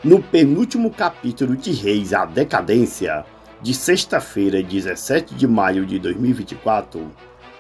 No penúltimo capítulo de Reis, a Decadência, de sexta-feira, 17 de maio de 2024,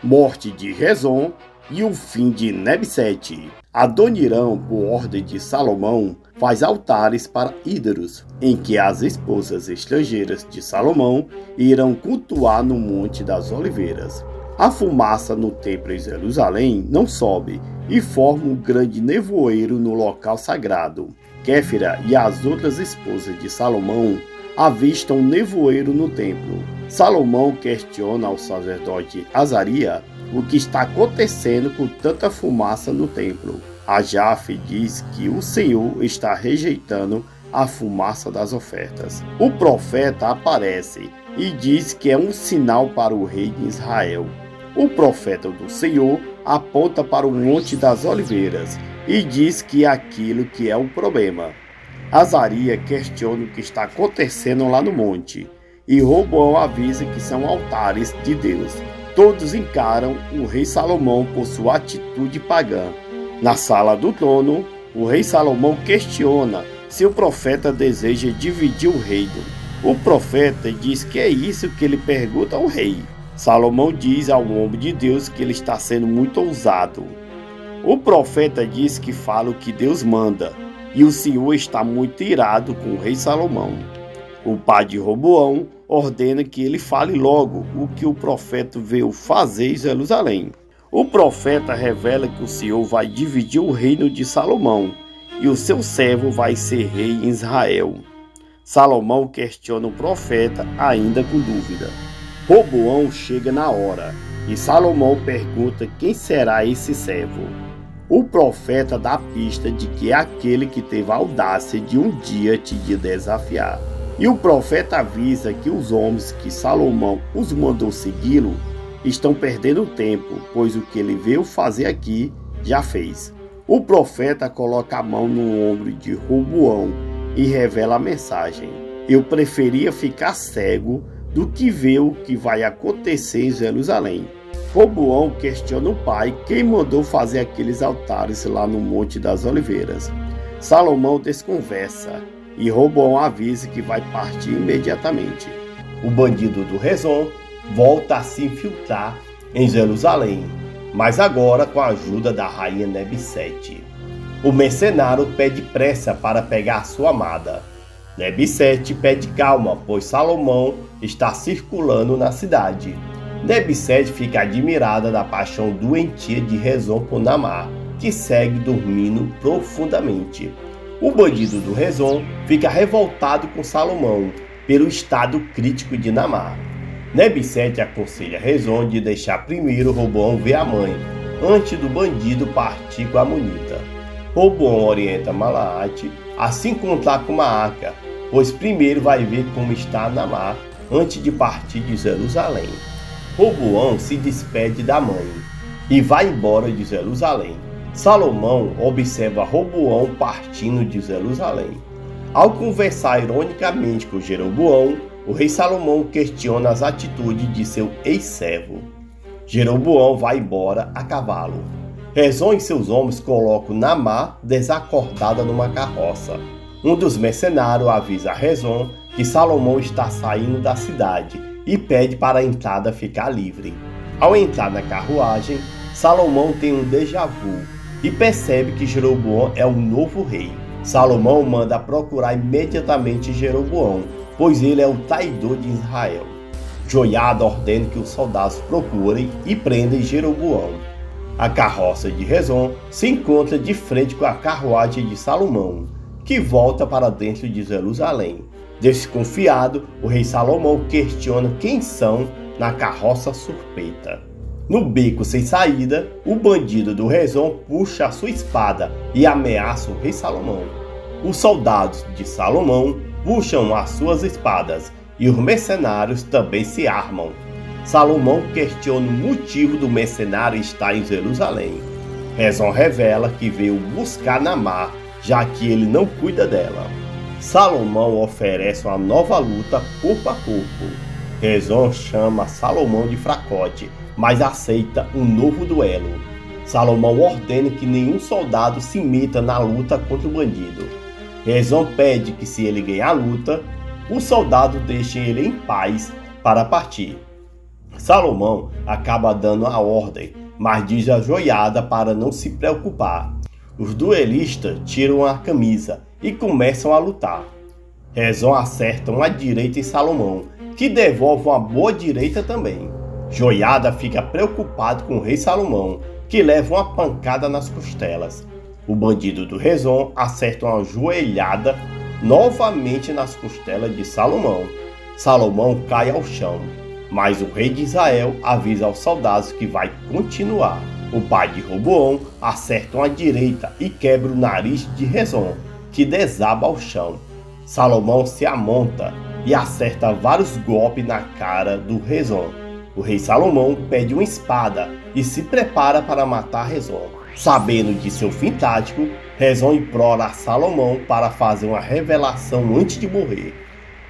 morte de Rezon e o fim de Nebsete. Adonirão, por ordem de Salomão, faz altares para ídolos, em que as esposas estrangeiras de Salomão irão cultuar no Monte das Oliveiras. A fumaça no templo em Jerusalém não sobe e forma um grande nevoeiro no local sagrado. Kéfera e as outras esposas de Salomão avistam um nevoeiro no templo. Salomão questiona ao sacerdote Azaria o que está acontecendo com tanta fumaça no templo. Asaf diz que o Senhor está rejeitando a fumaça das ofertas. O profeta aparece e diz que é um sinal para o rei de Israel. O profeta do Senhor aponta para o Monte das Oliveiras e diz que é aquilo que é o problema. Azaria questiona o que está acontecendo lá no monte, e Roboão avisa que são altares de Deus. Todos encaram o rei Salomão por sua atitude pagã. Na sala do trono, o rei Salomão questiona se o profeta deseja dividir o reino. O profeta diz que é isso que ele pergunta ao rei. Salomão diz ao homem de Deus que ele está sendo muito ousado. O profeta diz que fala o que Deus manda, e o Senhor está muito irado com o rei Salomão. O pai de Roboão ordena que ele fale logo o que o profeta veio fazer em Jerusalém. O profeta revela que o Senhor vai dividir o reino de Salomão, e o seu servo vai ser rei em Israel. Salomão questiona o profeta ainda com dúvida. Roboão chega na hora, e Salomão pergunta quem será esse servo. O profeta dá pista de que é aquele que teve a audácia de um dia te desafiar. E o profeta avisa que os homens que Salomão os mandou segui-lo estão perdendo tempo, pois o que ele veio fazer aqui já fez. O profeta coloca a mão no ombro de Roboão e revela a mensagem. Eu preferia ficar cego do que ver o que vai acontecer em Jerusalém. Roboão questiona o pai quem mandou fazer aqueles altares lá no Monte das Oliveiras. Salomão desconversa e Roboão avisa que vai partir imediatamente. O bandido do Rezon volta a se infiltrar em Jerusalém, mas agora com a ajuda da rainha Nebsete. O mercenário pede pressa para pegar sua amada. Nebsete pede calma, pois Salomão está circulando na cidade. Nebsete fica admirada da paixão doentia de Rezon por Naamá, que segue dormindo profundamente. O bandido do Rezon fica revoltado com Salomão pelo estado crítico de Naamá. Nebsete aconselha Rezon de deixar primeiro Roboão ver a mãe, antes do bandido partir com a Amonita. Roboão orienta Malaate a se encontrar com Maaca, pois primeiro vai ver como está Naamá antes de partir de Jerusalém. Roboão se despede da mãe e vai embora de Jerusalém. Salomão observa Roboão partindo de Jerusalém. Ao conversar ironicamente com Jeroboão, o rei Salomão questiona as atitudes de seu ex-servo. Jeroboão vai embora a cavalo. Rezon e seus homens colocam Naamá desacordada numa carroça. Um dos mercenários avisa a Rezon que Salomão está saindo da cidade e pede para a entrada ficar livre. Ao entrar na carruagem, Salomão tem um déjà vu e percebe que Jeroboão é o novo rei. Salomão manda procurar imediatamente Jeroboão, pois ele é o traidor de Israel. Joiada ordena que os soldados procurem e prendem Jeroboão. A carroça de Rezon se encontra de frente com a carruagem de Salomão, que volta para dentro de Jerusalém. Desconfiado, o rei Salomão questiona quem são na carroça suspeita. No beco sem saída, o bandido do Rezon puxa a sua espada e ameaça o rei Salomão. Os soldados de Salomão puxam as suas espadas e os mercenários também se armam. Salomão questiona o motivo do mercenário estar em Jerusalém. Rezon revela que veio buscar Naamá, já que ele não cuida dela. Salomão oferece uma nova luta corpo a corpo. Rezon chama Salomão de fracote, mas aceita um novo duelo. Salomão ordena que nenhum soldado se meta na luta contra o bandido. Rezon pede que, se ele ganhar a luta, os soldados deixem ele em paz para partir. Salomão acaba dando a ordem, mas diz a Joiada para não se preocupar. Os duelistas tiram a camisa e começam a lutar. Rezon acerta uma direita em Salomão, que devolve uma boa direita também. Joiada fica preocupado com o rei Salomão, que leva uma pancada nas costelas. O bandido do Rezon acerta uma joelhada novamente nas costelas de Salomão. Salomão cai ao chão, mas o rei de Israel avisa aos soldados que vai continuar. O pai de Roboão acerta uma direita e quebra o nariz de Rezon, que desaba ao chão. Salomão se amonta e acerta vários golpes na cara do Rezon. O rei Salomão pede uma espada e se prepara para matar Rezon. Sabendo de seu fim tático, Rezon implora a Salomão para fazer uma revelação antes de morrer.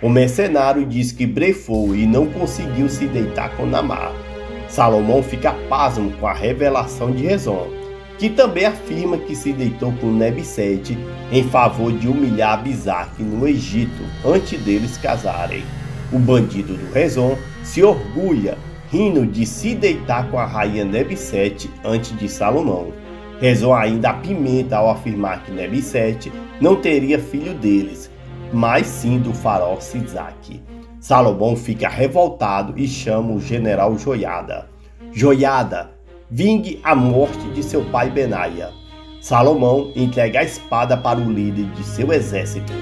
O mercenário diz que blefou e não conseguiu se deitar com Naamá. Salomão fica pasmo com a revelação de Rezon, que também afirma que se deitou com Nebsete em favor de humilhar Abisag no Egito antes deles casarem. O bandido do Rezon se orgulha, rindo de se deitar com a rainha Nebsete antes de Salomão. Rezon ainda apimenta ao afirmar que Nebsete não teria filho deles, mas sim do faraó Sisaque. Salomão fica revoltado e chama o general Joiada. Joiada, vingue a morte de seu pai Benaia. Salomão entrega a espada para o líder de seu exército.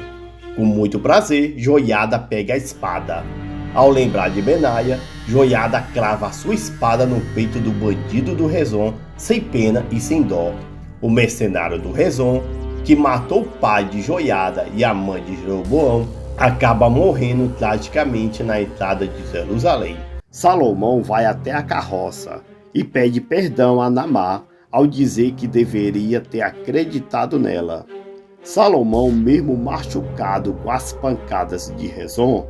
Com muito prazer, Joiada pega a espada. Ao lembrar de Benaia, Joiada crava a sua espada no peito do bandido do Rezon, sem pena e sem dó. O mercenário do Rezon, que matou o pai de Joiada e a mãe de Jeroboão, acaba morrendo tragicamente na entrada de Jerusalém. Salomão vai até a carroça e pede perdão a Naamá ao dizer que deveria ter acreditado nela. Salomão, mesmo machucado com as pancadas de Rezon,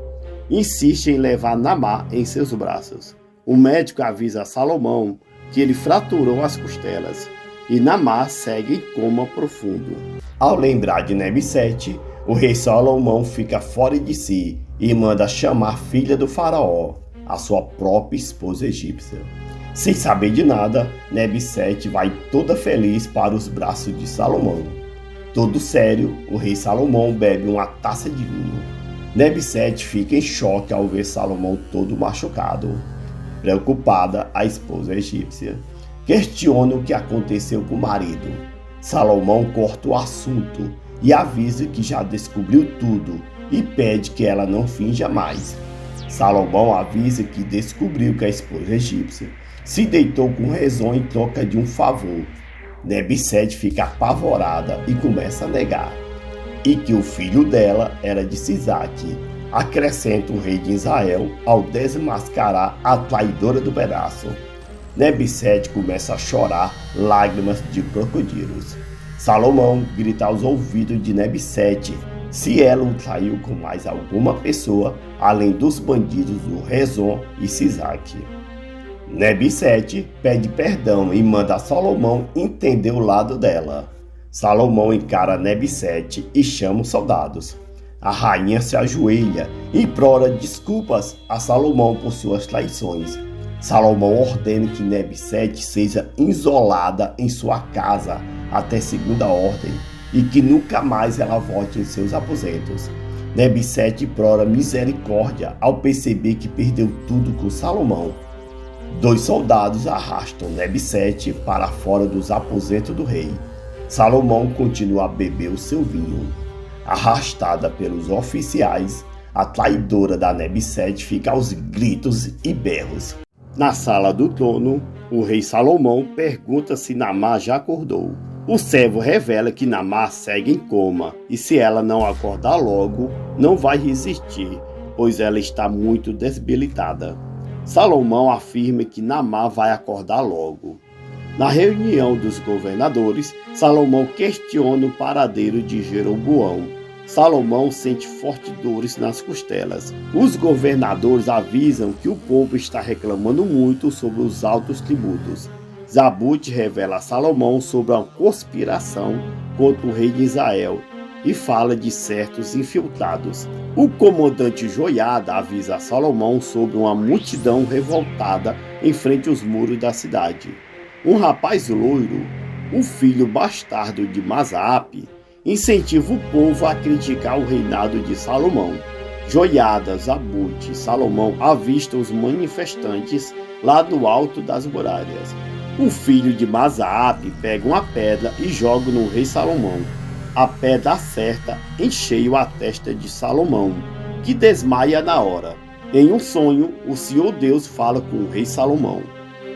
insiste em levar Naamá em seus braços. O médico avisa a Salomão que ele fraturou as costelas e Naamá segue em coma profundo. Ao lembrar de Nebsete, o rei Salomão fica fora de si e manda chamar a filha do faraó, a sua própria esposa egípcia. Sem saber de nada, Nebsete vai toda feliz para os braços de Salomão. Todo sério, o rei Salomão bebe uma taça de vinho. Nebsete fica em choque ao ver Salomão todo machucado. Preocupada, a esposa egípcia questiona o que aconteceu com o marido. Salomão corta o assunto e avisa que já descobriu tudo e pede que ela não finja mais. Salomão avisa que descobriu que a esposa egípcia se deitou com Rezon em troca de um favor. Nebsete fica apavorada e começa a negar, e que o filho dela era de Sisaque. Acrescenta o rei de Israel ao desmascarar a traidora do pedaço. Nebsete começa a chorar lágrimas de crocodilos. Salomão grita aos ouvidos de Nebsete se ela o traiu com mais alguma pessoa além dos bandidos do Rezon e Sisaque. Nebsete pede perdão e manda Salomão entender o lado dela. Salomão encara Nebsete e chama os soldados. A rainha se ajoelha e implora desculpas a Salomão por suas traições. Salomão ordena que Nebsete seja isolada em sua casa até segunda ordem e que nunca mais ela volte em seus aposentos. Nebsete implora misericórdia ao perceber que perdeu tudo com Salomão. 2 soldados arrastam Nebsete para fora dos aposentos do rei. Salomão continua a beber o seu vinho. Arrastada pelos oficiais, a traidora da Nebsete fica aos gritos e berros. Na sala do trono, o rei Salomão pergunta se Naamá já acordou. O servo revela que Naamá segue em coma e se ela não acordar logo, não vai resistir, pois ela está muito debilitada. Salomão afirma que Naamá vai acordar logo. Na reunião dos governadores, Salomão questiona o paradeiro de Jeroboão. Salomão sente fortes dores nas costelas. Os governadores avisam que o povo está reclamando muito sobre os altos tributos. Zabute revela a Salomão sobre uma conspiração contra o rei de Israel e fala de certos infiltrados. O comandante Joiada avisa a Salomão sobre uma multidão revoltada em frente aos muros da cidade. Um rapaz loiro, o filho bastardo de Mazaape, incentiva o povo a criticar o reinado de Salomão. Joiada, Zabute e Salomão avistam os manifestantes lá do alto das muralhas. O filho de Mazaape pega uma pedra e joga no rei Salomão. A pedra acerta em cheio a testa de Salomão, que desmaia na hora. Em um sonho, o Senhor Deus fala com o rei Salomão: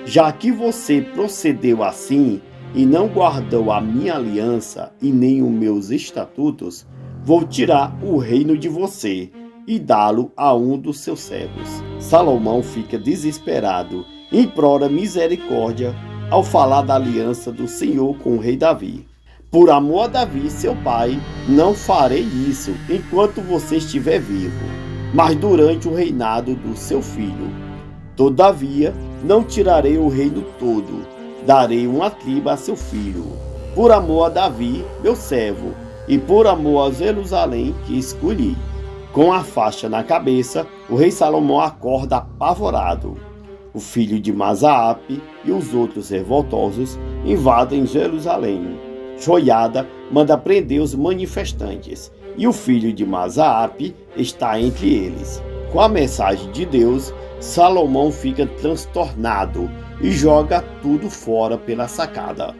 já que você procedeu assim e não guardou a minha aliança e nem os meus estatutos, vou tirar o reino de você e dá-lo a um dos seus servos. Salomão fica desesperado e implora misericórdia ao falar da aliança do Senhor com o rei Davi. Por amor a Davi, seu pai, não farei isso enquanto você estiver vivo, mas durante o reinado do seu filho. Todavia, não tirarei o reino todo, darei uma tribo a seu filho, por amor a Davi, meu servo, e por amor a Jerusalém que escolhi. Com a faixa na cabeça, o rei Salomão acorda apavorado. O filho de Mazaape e os outros revoltosos invadem Jerusalém. Joiada manda prender os manifestantes, e o filho de Mazaape está entre eles. Com a mensagem de Deus, Salomão fica transtornado e joga tudo fora pela sacada.